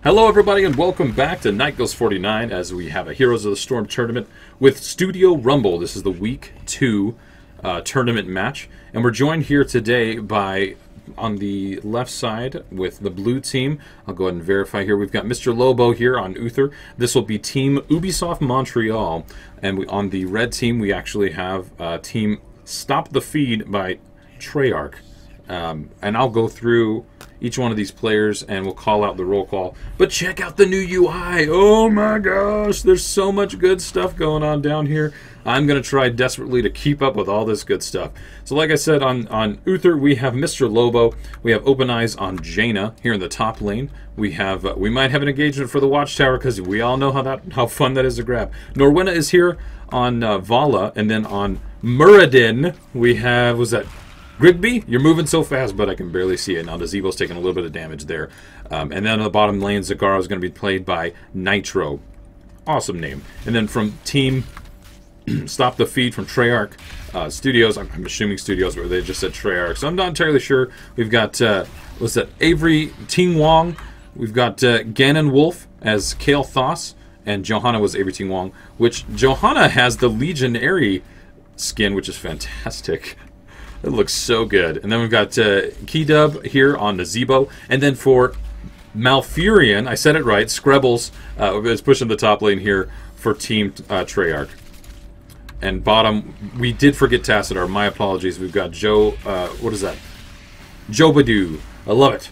Hello everybody and welcome back to Night Goes 49 as we have a Heroes of the Storm tournament with Studio Rumble. This is the Week 2 tournament match, and we're joined here today by, on the left side with the blue team, I'll go ahead and verify here, we've got Mr. Lobo here on Uther. This will be Team Ubisoft Montreal, and on the red team we actually have Team Stop the Feed by Treyarch. And I'll go through each one of these players and we'll call out the roll call. But check out the new UI. Oh my gosh, there's so much good stuff going on down here. I'm going to try desperately to keep up with all this good stuff. So like I said, on Uther, we have Mr. Lobo. We have Open Eyes on Jaina here in the top lane. We have we might have an engagement for the Watchtower because we all know how fun that is to grab. Norwenna is here on Vala, and then on Muradin we have, was that Grigby? You're moving so fast, but I can barely see it. Now, Nazebo's taking a little bit of damage there. And then on the bottom lane, Zagara is going to be played by Nitro. Awesome name. And then from Team Stop the Feed from Treyarch Studios, I'm assuming Studios, but they just said Treyarch, so I'm not entirely sure. We've got, what's that, Avery Ting Wong. We've got Ganon Wolf as Kale Thos, and Johanna was Avery Ting Wong, which Johanna has the Legionary skin, which is fantastic. It looks so good. And then we've got Keydub here on Nazebo. And then for Malfurion, I said it right, Screbbles is pushing the top lane here for Team Treyarch. And bottom, we did forget Tassadar. My apologies. We've got Joe, what is that? Joe Badoo. I love it.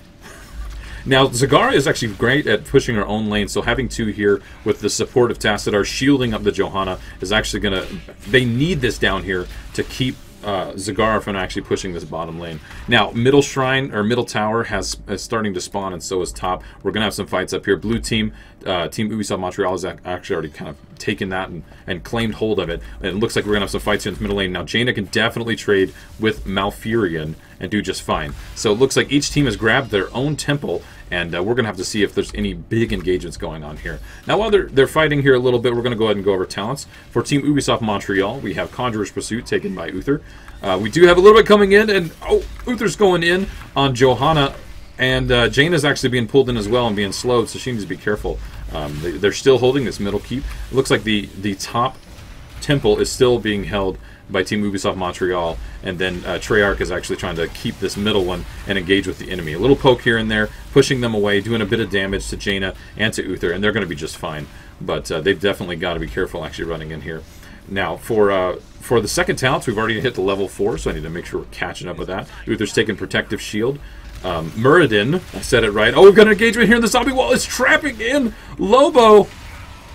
Now, Zagara is actually great at pushing her own lane, so having two here with the support of Tassadar shielding up the Johanna is actually going to... They need this down here to keep Zagara from actually pushing this bottom lane. Now, middle shrine or middle tower is starting to spawn, and so is top. We're gonna have some fights up here. Blue team, Team Ubisoft Montreal has actually already kind of taken that and claimed hold of it. And it looks like we're gonna have some fights here in the middle lane. Now, Jaina can definitely trade with Malfurion and do just fine. So it looks like each team has grabbed their own temple, and we're going to have to see if there's any big engagements going on here. Now, while they're fighting here a little bit, we're going to go ahead and go over talents. For Team Ubisoft Montreal, we have Conjurer's Pursuit taken by Uther. We do have a little bit coming in, and Uther's going in on Johanna, and Jaina's actually being pulled in as well and being slowed, so she needs to be careful. They're still holding this middle keep. It looks like the top temple is still being held by Team Ubisoft Montreal, and then Treyarch is actually trying to keep this middle one and engage with the enemy. A little poke here and there, pushing them away, doing a bit of damage to Jaina and to Uther, and they're going to be just fine. But they've definitely got to be careful actually running in here. Now, for the second talents, we've already hit the level 4, so I need to make sure we're catching up with that. Uther's taking Protective Shield. Muradin, I said it right. Oh, we've got an engagement here in the zombie wall. It's trapping in Lobo.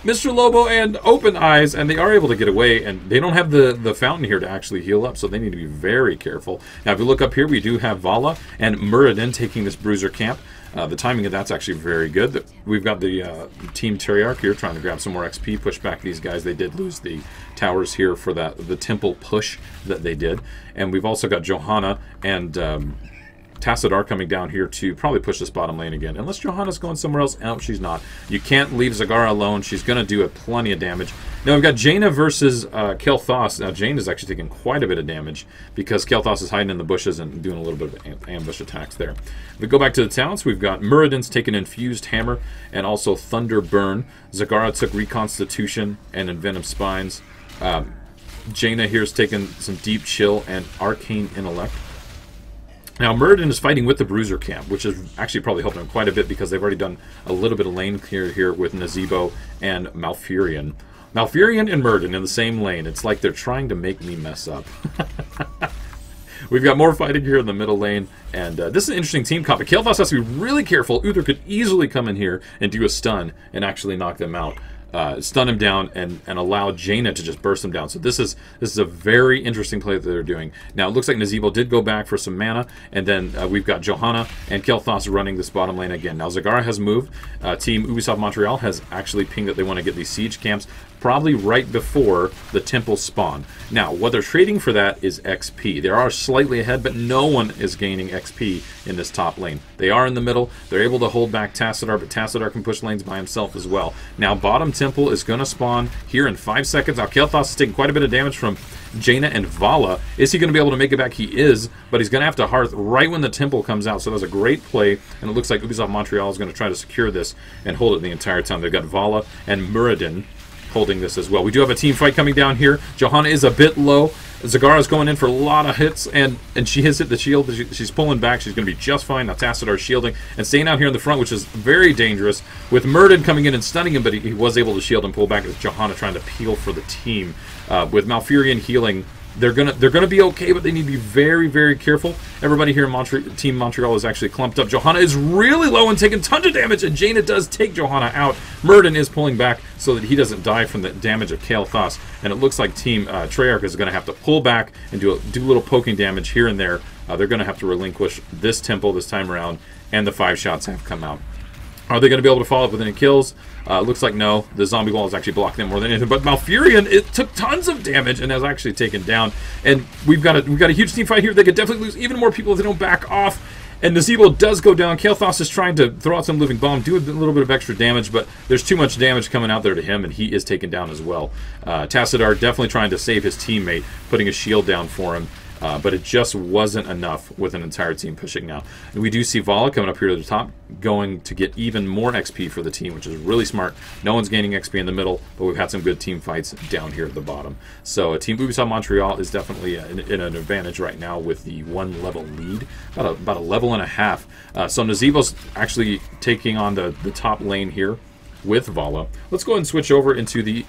Mr. Lobo and Open Eyes, and they are able to get away, and they don't have the fountain here to actually heal up, so they need to be very careful. Now, if you look up here, we do have Vala and Muradin taking this bruiser camp. The timing of that's actually very good. We've got the Team Treyarch here trying to grab some more XP, push back these guys. They did lose the towers here for the temple push that they did. And we've also got Johanna and Tassadar coming down here to probably push this bottom lane again. Unless Johanna's going somewhere else. No, she's not. You can't leave Zagara alone. She's going to do plenty of damage. Now we've got Jaina versus Kel'Thas. Now Jaina's actually taking quite a bit of damage because Kel'Thas is hiding in the bushes and doing a little bit of ambush attacks there. If we go back to the talents, we've got Muradin's taking Infused Hammer and also Thunder Burn. Zagara took Reconstitution and Envenom Spines. Jaina here's taken some Deep Chill and Arcane Intellect. Now, Muradin is fighting with the Bruiser camp, which is actually probably helping him quite a bit because they've already done a little bit of lane clear here with Nazebo and Malfurion. Malfurion and Muradin in the same lane. It's like they're trying to make me mess up. We've got more fighting here in the middle lane, and this is an interesting team comp. But Kel'Thas has to be really careful. Uther could easily come in here and do a stun and actually knock them out. Stun him down and allow Jaina to just burst him down. So this is a very interesting play that they're doing. Now it looks like Nazebo did go back for some mana, and then we've got Johanna and Kel'Thas running this bottom lane again. Now Zagara has moved. Team Ubisoft Montreal has actually pinged that they want to get these siege camps probably right before the temple spawn. Now, what they're trading for that is XP. They are slightly ahead, but no one is gaining XP in this top lane. They are in the middle. They're able to hold back Tassadar, but Tassadar can push lanes by himself as well. Now, bottom temple is going to spawn here in 5 seconds. Now, Kel'Thas is taking quite a bit of damage from Jaina and Vala. Is he going to be able to make it back? He is, but he's going to have to hearth right when the temple comes out. So that was a great play, and it looks like Ubisoft Montreal is going to try to secure this and hold it the entire time. They've got Vala and Muradin holding this as well. We do have a team fight coming down here. Johanna is a bit low. Zagara's going in for a lot of hits, and she has hit the shield. She's pulling back. She's going to be just fine. Now Tacidar's shielding and staying out here in the front, which is very dangerous. With Muradin coming in and stunning him, but he was able to shield and pull back as Johanna trying to peel for the team. With Malfurion healing, they're gonna be okay, but they need to be very, very careful. Everybody here in Team Montreal is actually clumped up. Johanna is really low and taking tons of damage, and Jaina does take Johanna out. Muradin is pulling back so that he doesn't die from the damage of Kael'thas, and it looks like Team Treyarch is going to have to pull back and do a little poking damage here and there. They're going to have to relinquish this temple this time around, and the 5 shots have come out. Are they going to be able to follow up with any kills? Looks like no. The zombie wall is actually blocking them more than anything. But Malfurion, it took tons of damage and has actually taken down. And we've got a huge team fight here. They could definitely lose even more people if they don't back off. And Nazebo does go down. Kael'thas is trying to throw out some living bomb, do a little bit of extra damage, but there's too much damage coming out there to him, and he is taken down as well. Tassadar definitely trying to save his teammate, putting a shield down for him. But it just wasn't enough with an entire team pushing now. And we do see Vala coming up here to the top, going to get even more XP for the team, which is really smart. No one's gaining XP in the middle, but we've had some good team fights down here at the bottom. So Team Ubisoft Montreal is definitely in an advantage right now with the 1 level lead, about a level and a half. So Nazebo's actually taking on the top lane here with Vala. Let's go ahead and switch over into the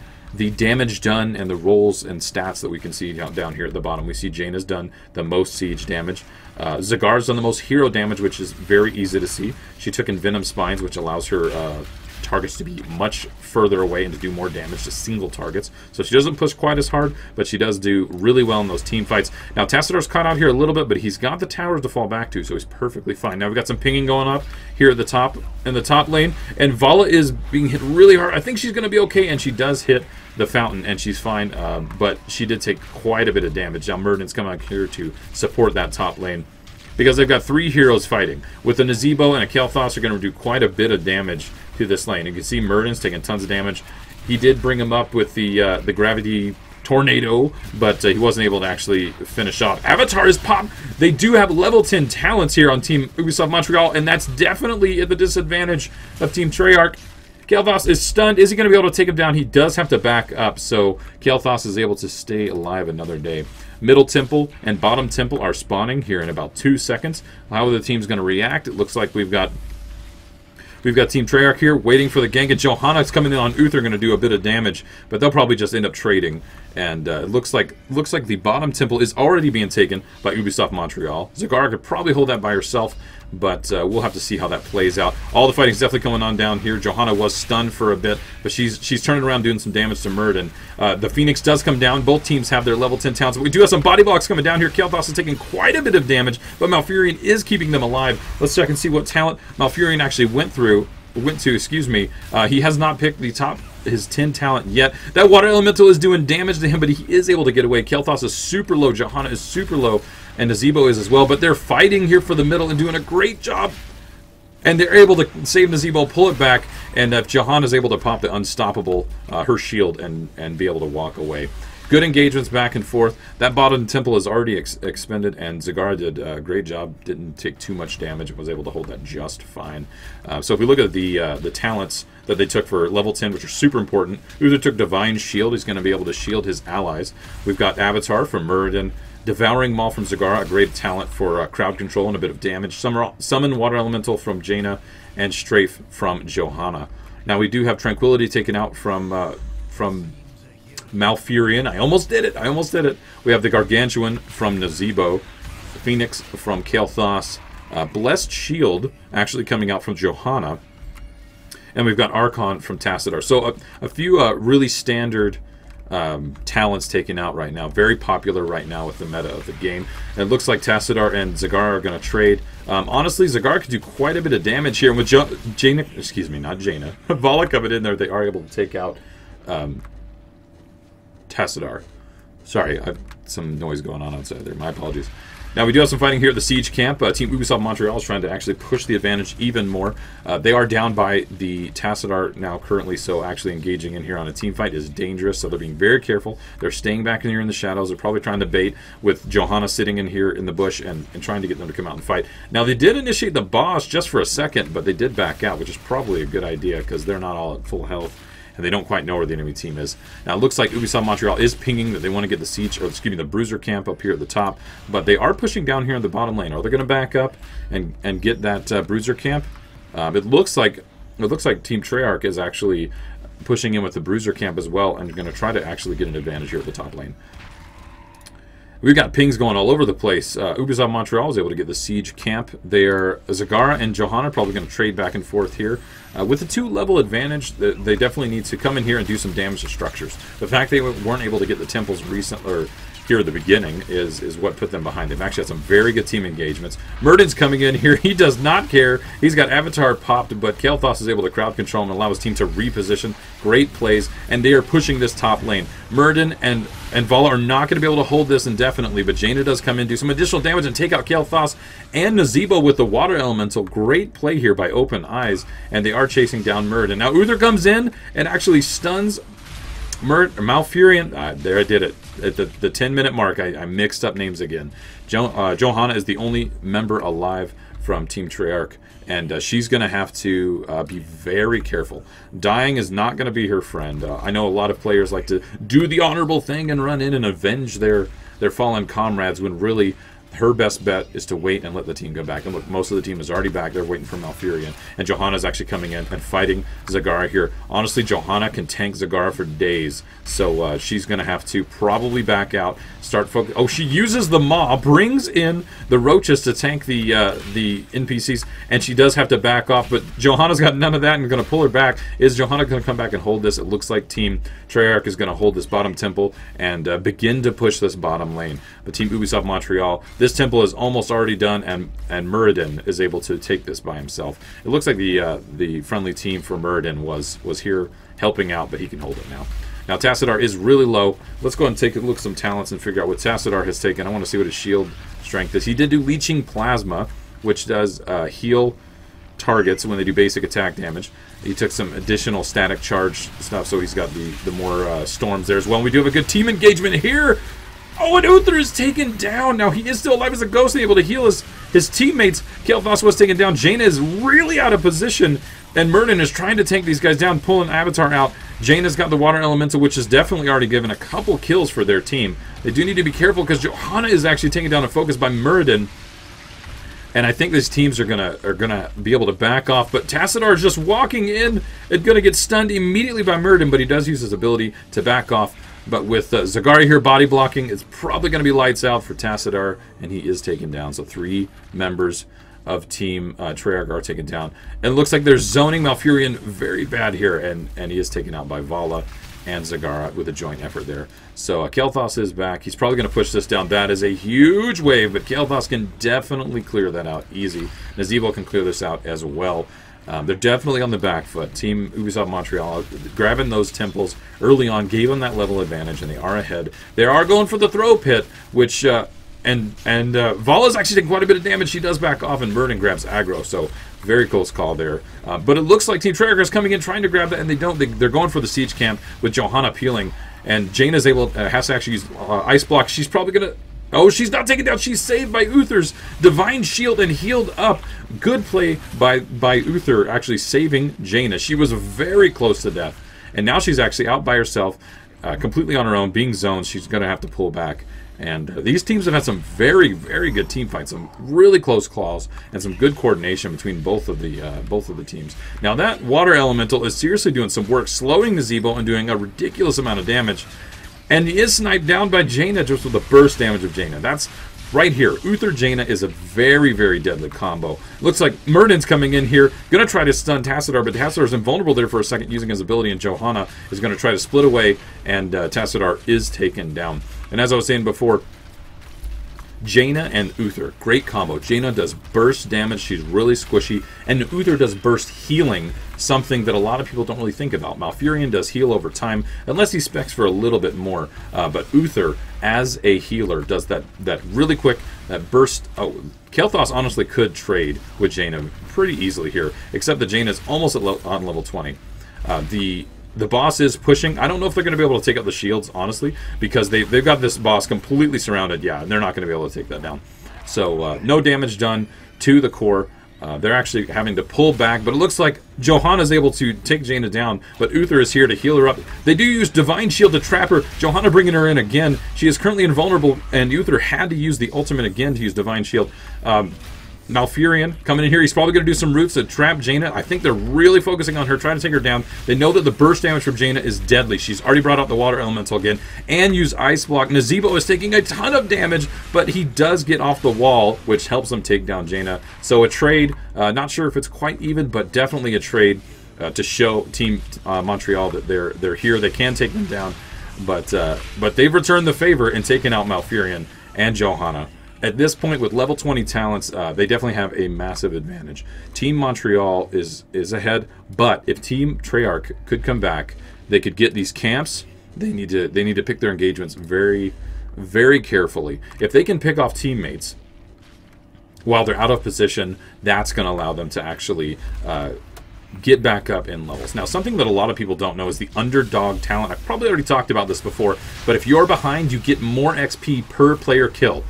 damage done and the rolls and stats that we can see down here at the bottom. We see Jaina's done the most siege damage. Zagar's done the most hero damage, which is very easy to see. She took in Venom Spines, which allows her targets to be much further away and to do more damage to single targets. So she doesn't push quite as hard, but she does do really well in those team fights. Now Tacidar's caught out here a little bit, but he's got the towers to fall back to, so he's perfectly fine. Now we've got some pinging going up here at the top, in the top lane, and Vala is being hit really hard. I think she's going to be okay, and she does hit the fountain, and she's fine, but she did take quite a bit of damage. Now Muradin's come out here to support that top lane, because they've got 3 heroes fighting. With a Nazebo and a Kael'thas are going to do quite a bit of damage to this lane. You can see Muradin's taking tons of damage. He did bring him up with the gravity tornado, but he wasn't able to actually finish off. Avatar is popped. They do have level 10 talents here on Team Ubisoft Montreal, and that's definitely at the disadvantage of Team Treyarch. Kael'thas is stunned. Is he going to be able to take him down? He does have to back up, so Kael'thas is able to stay alive another day. Middle temple and bottom temple are spawning here in about 2 seconds. How the team's going to react? It looks like we've got Team Treyarch here waiting for the gank, and Johanna's coming in on Uther, going to do a bit of damage, but they'll probably just end up trading. And it looks like the bottom temple is already being taken by Ubisoft Montreal. Zagara could probably hold that by herself, but we'll have to see how that plays out. All the fighting's definitely going on down here. Johanna was stunned for a bit, but she's turning around doing some damage to Muradin. The Phoenix does come down. Both teams have their level 10 talents, but we do have some body blocks coming down here. Kael'thas is taking quite a bit of damage, but Malfurion is keeping them alive. Let's check and see what talent Malfurion actually went to. Excuse me. He has not picked his 10 talent yet. That water elemental is doing damage to him, but he is able to get away. Kael'thas is super low. Johanna is super low, and Nazebo is as well. But they're fighting here for the middle and doing a great job. And they're able to save Nazebo, pull it back, and if Johanna is able to pop the unstoppable, her shield, and be able to walk away. Good engagements back and forth. That bottom temple is already expended, and Zagara did a great job. Didn't take too much damage. Was able to hold that just fine. So if we look at the talents that they took for level 10, which are super important. Uther took Divine Shield. He's going to be able to shield his allies. We've got Avatar from Muradin. Devouring Maul from Zagara, a great talent for crowd control and a bit of damage. Summon Water Elemental from Jaina, and Strafe from Johanna. Now we do have Tranquility taken out from Malfurion. I almost did it. We have the Gargantuan from Nazebo, Phoenix from Kael'thas, Blessed Shield actually coming out from Johanna, and we've got Archon from Tassadar. So a few really standard talents taken out right now. Very popular right now with the meta of the game. And it looks like Tassadar and Zagara are going to trade. Honestly, Zagara could do quite a bit of damage here. And with Jaina, excuse me, not Jaina, Vala coming in there, they are able to take out Tassadar. Sorry, I've some noise going on outside there. My apologies. Now, we do have some fighting here at the Siege Camp. Team Ubisoft Montreal is trying to actually push the advantage even more. They are down by the Tassadar now currently, so actually engaging in here on a team fight is dangerous, so they're being very careful. They're staying back in here in the shadows. They're probably trying to bait with Johanna sitting in here in the bush and trying to get them to come out and fight. Now, they did initiate the boss just for a second, but they did back out, which is probably a good idea because they're not all at full health. And they don't quite know where the enemy team is. Now, it looks like Ubisoft Montreal is pinging that they want to get the siege, or excuse me, the bruiser camp up here at the top. But they are pushing down here in the bottom lane. Are they going to back up and get that bruiser camp? It looks like Team Treyarch is actually pushing in with the bruiser camp as well, and going to try to actually get an advantage here at the top lane. We've got pings going all over the place. Ubisoft Montreal was able to get the siege camp. They're Zagara and Johanna probably going to trade back and forth here. With the 2-level advantage, they definitely need to come in here and do some damage to structures. The fact they weren't able to get the temples here at the beginning is what put them behind. They've actually had some very good team engagements. Murden's coming in here. He does not care. He's got Avatar popped, but Kael'thas is able to crowd control and allow his team to reposition. Great plays, and they are pushing this top lane. Murden and Vala are not going to be able to hold this indefinitely, but Jaina does come in, do some additional damage, and take out Kael'thas and Nazeebo with the Water Elemental. Great play here by Open Eyes, and they are chasing down Murden. Now Uther comes in and actually stuns Malfurion. There, I did it. At the 10-minute mark, I mixed up names again. Johanna is the only member alive from Team Treyarch, and she's going to have to be very careful. Dying is not going to be her friend. I know a lot of players like to do the honorable thing and run in and avenge their fallen comrades, when really her best bet is to wait and let the team go back. And look, most of the team is already back. They're waiting for Malfurion. And Johanna's actually coming in and fighting Zagara here. Honestly, Johanna can tank Zagara for days. So she's going to have to probably back out, start focus. Oh, she uses the Maw, brings in the roaches to tank the NPCs, and she does have to back off. But Johanna's got none of that and going to pull her back. Is Johanna going to come back and hold this? It looks like Team Treyarch is going to hold this bottom temple and begin to push this bottom lane. But Team Ubisoft Montreal, this temple is almost already done, and Muradin is able to take this by himself. It looks like the friendly team for Muradin was here helping out, but he can hold it now. Now Tassadar is really low. Let's go ahead and take a look at some talents and figure out what Tassadar has taken. I want to see what his shield strength is. He did do Leeching Plasma, which does heal targets when they do basic attack damage. He took some additional static charge stuff, so he's got the more storms there as well. And we do have a good team engagement here. Oh, and Uther is taken down. Now, he is still alive as a ghost and able to heal his teammates. Kael'thas was taken down. Jaina is really out of position, and Murden is trying to tank these guys down, pulling Avatar out. Jaina's got the Water Elemental, which has definitely already given a couple kills for their team. They do need to be careful because Johanna is actually taken down and focused by Murden. And I think these teams are gonna be able to back off. But Tassadar is just walking in and gonna get stunned immediately by Murden, but he does use his ability to back off. But with Zagari here body blocking, it's probably going to be lights out for Tassadar, and he is taken down. So 3 members of Team Treyarch are taken down. And it looks like they're zoning Malfurion very bad here, and he is taken out by Vala and Zagara with a joint effort there. So Kael'thas is back. He's probably going to push this down. That is a huge wave, but Kael'thas can definitely clear that out easy. Nazeebo can clear this out as well. They're definitely on the back foot. Team Ubisoft Montreal grabbing those temples early on gave them that level advantage, and they are ahead. They are going for the throw pit, which Vala's actually taking quite a bit of damage. She does back off, and Murden grabs aggro. So very close call there. But it looks like Team Treyarch is coming in trying to grab that, and they don't. They're going for the siege camp with Johanna peeling, and Jaina's has to actually use ice block. She's probably gonna. Oh, she's not taken down. She's saved by Uther's Divine Shield and healed up. Good play by Uther, actually saving Jaina. She was very close to death. And now she's actually out by herself, completely on her own, being zoned. She's going to have to pull back. And these teams have had some very, very good team fights, some really close calls, and some good coordination between both of the teams. Now that Water Elemental is seriously doing some work, slowing Nazeebo and doing a ridiculous amount of damage. And he is sniped down by Jaina just with the burst damage of Jaina. That's right here. Uther Jaina is a very, very deadly combo. Looks like Murden's coming in here. Going to try to stun Tassadar, but Tassadar is invulnerable there for a second using his ability, and Johanna is going to try to split away, and Tassadar is taken down. And as I was saying before, Jaina and Uther, great combo. Jaina does burst damage, she's really squishy, and Uther does burst healing, something that a lot of people don't really think about. Malfurion does heal over time, unless he specs for a little bit more, but Uther, as a healer, does that really quick, that burst. Oh, Kael'thas honestly could trade with Jaina pretty easily here, except that Jaina is almost on level 20. The boss is pushing. I don't know if they're going to be able to take out the shields, honestly, because they've got this boss completely surrounded. Yeah, and they're not going to be able to take that down. So no damage done to the core. They're actually having to pull back, but it looks like Johanna's able to take Jaina down, but Uther is here to heal her up. They do use Divine Shield to trap her. Johanna bringing her in again. She is currently invulnerable, and Uther had to use the ultimate again to use Divine Shield. Malfurion coming in here. He's probably going to do some roots to trap Jaina. I think they're really focusing on her, trying to take her down. They know that the burst damage from Jaina is deadly. She's already brought out the water elemental again and used Ice Block. Nazebo is taking a ton of damage, but he does get off the wall, which helps him take down Jaina. So a trade, not sure if it's quite even, but definitely a trade to show Team Montreal that they're here. They can take them down, but they've returned the favor and taken out Malfurion and Johanna. At this point, with level 20 talents, they definitely have a massive advantage. Team Montreal is ahead, but if Team Treyarch could come back, they could get these camps. They need to pick their engagements very, very carefully. If they can pick off teammates while they're out of position, that's going to allow them to actually get back up in levels. Now, something that a lot of people don't know is the underdog talent. I've probably already talked about this before, but if you're behind, you get more XP per player kill.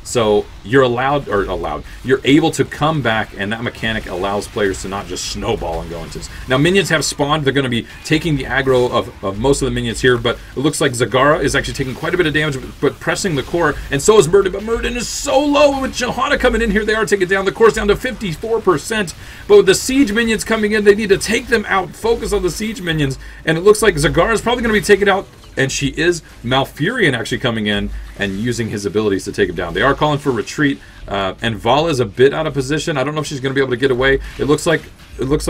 So you're you're able to come back, and that mechanic allows players to not just snowball and go into this. Now, minions have spawned. They're going to be taking the aggro of most of the minions here, but it looks like Zagara is actually taking quite a bit of damage, but pressing the core, and so is Murden. But Murden is so low. With Johanna coming in here, they are taking down. The core's down to 54%, but with the siege minions coming in, they need to take them out, focus on the siege minions, and it looks like Zagara is probably going to be taken out. And she is. Malfurion actually coming in and using his abilities to take him down. They are calling for retreat, and Vala is a bit out of position. I don't know if she's going to be able to get away. It looks like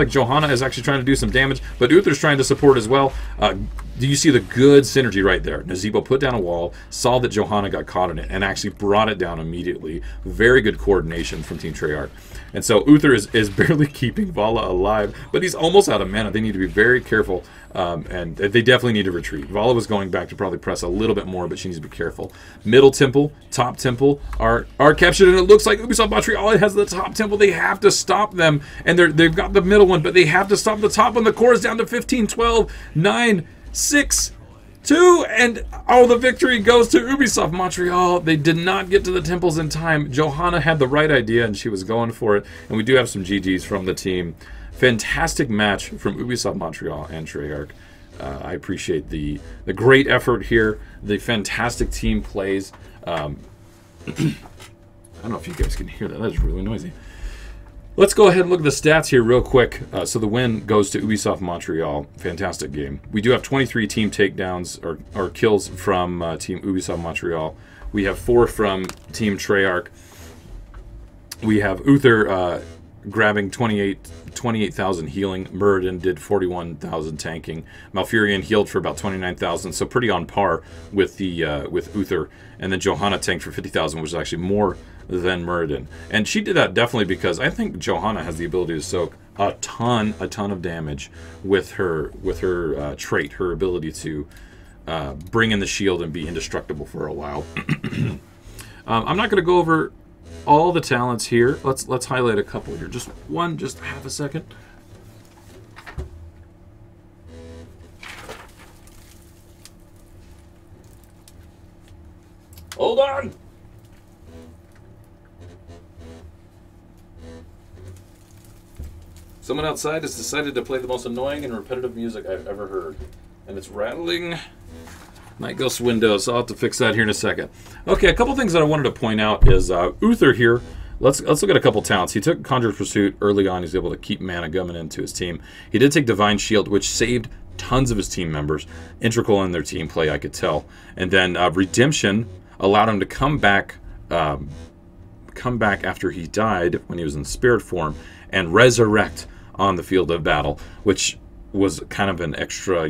Johanna is actually trying to do some damage, but Uther's trying to support as well. Do you see the good synergy right there? Nazebo put down a wall, saw that Johanna got caught in it, and actually brought it down immediately. Very good coordination from Team Treyarch. And so Uther is barely keeping Vala alive, but he's almost out of mana. They need to be very careful, and they definitely need to retreat. Vala was going back to probably press a little bit more, but she needs to be careful. Middle temple, top temple are captured, and it looks like Ubisoft Montreal has the top temple. They have to stop them, and they've got the middle one, but they have to stop the top one. The core is down to 15, 12, 9, 6, 2, and the victory goes to Ubisoft Montreal. They did not get to the temples in time. Johanna had the right idea, and she was going for it, and we do have some GGs from the team. Fantastic match from Ubisoft Montreal and Treyarch. I appreciate the great effort here, the fantastic team plays. I don't know if you guys can hear that. That is really noisy. Let's go ahead and look at the stats here real quick. So the win goes to Ubisoft Montreal. Fantastic game. We do have 23 team takedowns or kills from Team Ubisoft Montreal. We have 4 from Team Treyarch. We have Uther grabbing 28,000 healing. Muradin did 41,000 tanking. Malfurion healed for about 29,000, so pretty on par with with Uther. And then Johanna tanked for 50,000, which is actually more than Muradin. And she did that definitely because I think Johanna has the ability to soak a ton of damage with her trait, her ability to bring in the shield and be indestructible for a while. I'm not going to go over all the talents here. Let's highlight a couple here. Just half a second. Hold on. Someone outside has decided to play the most annoying and repetitive music I've ever heard. And it's rattling Night Ghost windows. So I'll have to fix that here in a second. Okay, a couple things that I wanted to point out is Uther here. Let's look at a couple talents. He took Conjurer's Pursuit early on. He's able to keep mana coming into his team. He did take Divine Shield, which saved tons of his team members. Integral in their team play, I could tell. And then Redemption allowed him to come back after he died when he was in spirit form and resurrect on the field of battle, which was kind of an extra,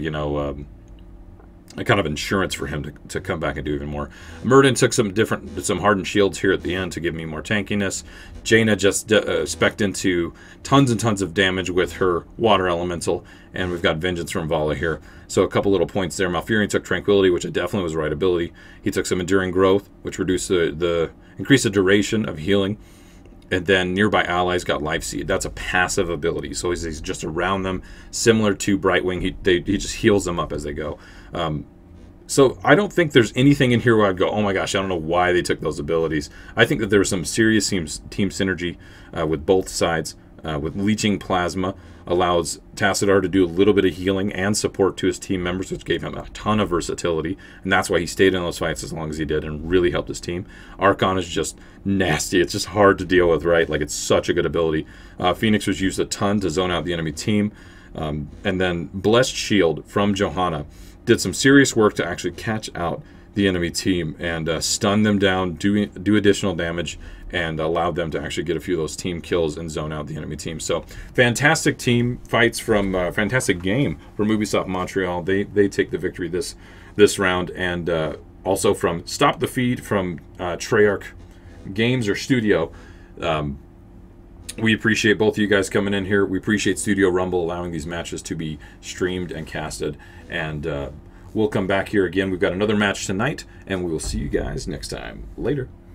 a kind of insurance for him to come back and do even more. Murden took some hardened shields here at the end to give me more tankiness. Jaina just spec'd into tons and tons of damage with her water elemental, and we've got Vengeance from Vala here. So a couple little points there. Malfurion took Tranquility, which it definitely was the right ability. He took some Enduring Growth, which reduced increased the duration of healing. And then nearby allies got Life Seed. That's a passive ability, so he's just around them, similar to Brightwing. He just heals them up as they go. So I don't think there's anything in here where I'd go, oh my gosh, I don't know why they took those abilities. I think that there was some serious team synergy with both sides. With Leeching Plasma allows Tassadar to do a little bit of healing and support to his team members, which gave him a ton of versatility, and that's why he stayed in those fights as long as he did and really helped his team. Archon is just nasty. It's just hard to deal with, right? Like, it's such a good ability. Phoenix was used a ton to zone out the enemy team. And then Blessed Shield from Johanna did some serious work to actually catch out the enemy team and stun them down, do additional damage, and allowed them to actually get a few of those team kills and zone out the enemy team. So fantastic team fights from fantastic game from Ubisoft Montreal. They take the victory this round, and also from Stop the Feed from Treyarch Games or Studio. We appreciate both of you guys coming in here. We appreciate Studio Rumble allowing these matches to be streamed and casted. And we'll come back here again. We've got another match tonight, and we will see you guys next time. Later.